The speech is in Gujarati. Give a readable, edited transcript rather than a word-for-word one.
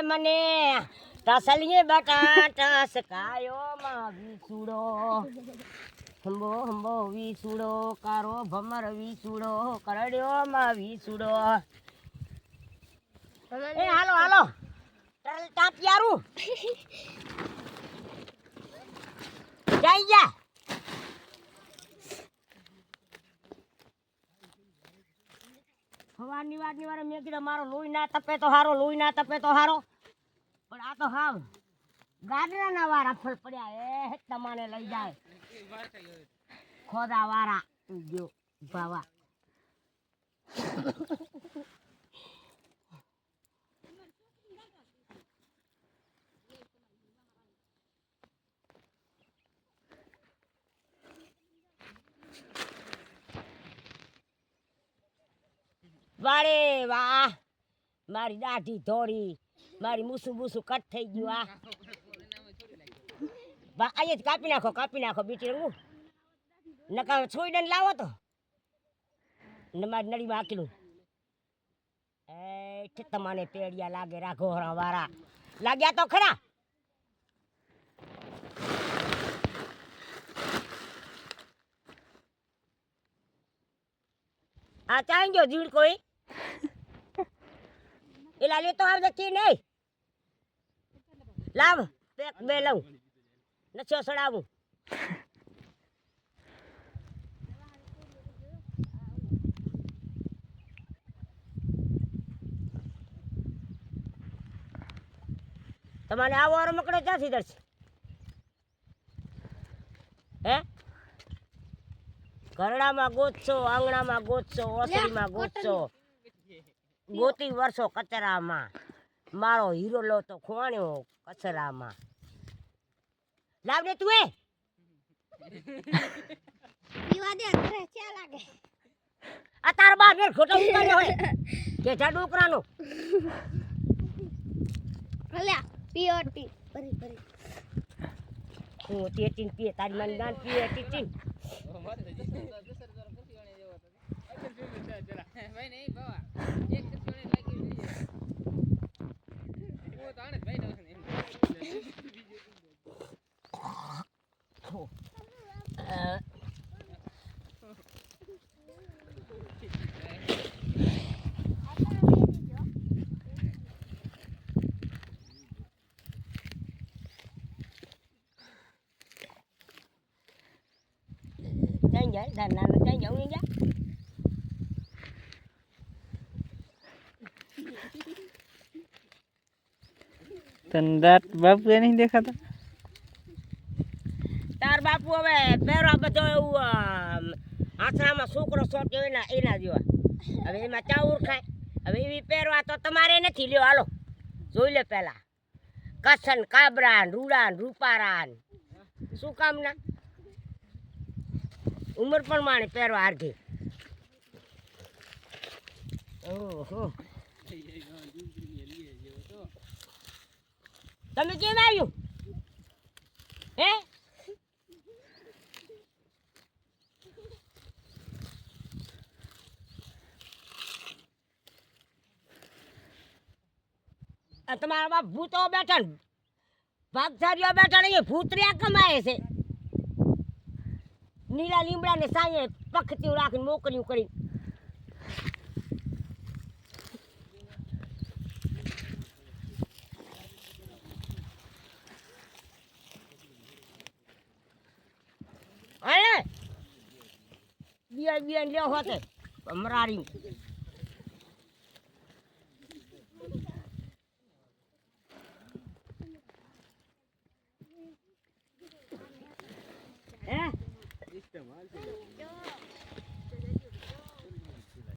મને તસલીએ બટાટા સકાયો માં વિસુડો હંબો હંબો વિસુડો કારો ભમર વિસુડો કરડ્યો માં વિસુડો એ હાલો હાલો ટાપિયારું જઈ જા સવારની વાતની વાર મેં કીધું મારો લોહી ના તપે તો હારો લોહી ના તપે તો હારો પણ આ તો હાવ ગાડરાના વારા ફળ પડ્યા એ તમારે લઈ જાય ખોદા વારા જો ભાવા વારે વાહ મારી દાઢી ધોળી મારી મૂસું મૂસું કટ થઈ ગયું આ બા અહીંયા કાપી નાખો બીટી રંગું નકા છોડીને લાવો તો ને મારી નળીમાં આકેલું એ તમારે પેડિયા લાગે રાઘોરા વાળા લાગ્યા તો ખરા આ ચાઈ ગયો જીડ કોઈ એલા લે તો આવજે કી નહીં લાવ પેક બે લઉં નચો સડાવું તમારે આવો રમકડો ક્યાંથી દર્શ હે ઘરડામાં ગોતશો આંગણામાં ગોતશો ઓસરીમાં ગોતશો ગોતી વર્ષો કચરામાં મારો હીરો લો તો ખોણ્યો કચરામાં લાવ ને તું આ તાર બા મેર ખોટો ઉતાર્યો હોય કેઠા ડોકરાનો અલ્યા પીઓટી ભરી ભરી હું ટેટીન પીએ તારી મારી ગાન પીએ ટીટીન chạy vậy đàn nào nó chạy dậu như vậy તને દાંત બાપુ એ નહીં દેખાતા તાર બાપુ હવે પહેરવા બધો એવું આસરામાં છોકરો સોટ્યો એના જેવા હવે એમાં ચાઉર ખાય હવે એવી પહેરવા તો તમારે નથી લ્યો હાલો જોઈ લે પેલા કસન કાબરાન રૂડાન રૂપારાન શું કામના ઉંમર પ્રમાણે પહેરવા આરઘી ઓહો તમે કેમ આવ્યું હે તમારા બાપ ભૂતો બેઠા ને ભાગચારીઓ બેઠા ને ભૂતરિયા કમાય છે નીલા લીમડા ને સાંયે પખતી રાખીને મોકલ્યું કરી અરે બિયા લ્યો હોતે મરારી હે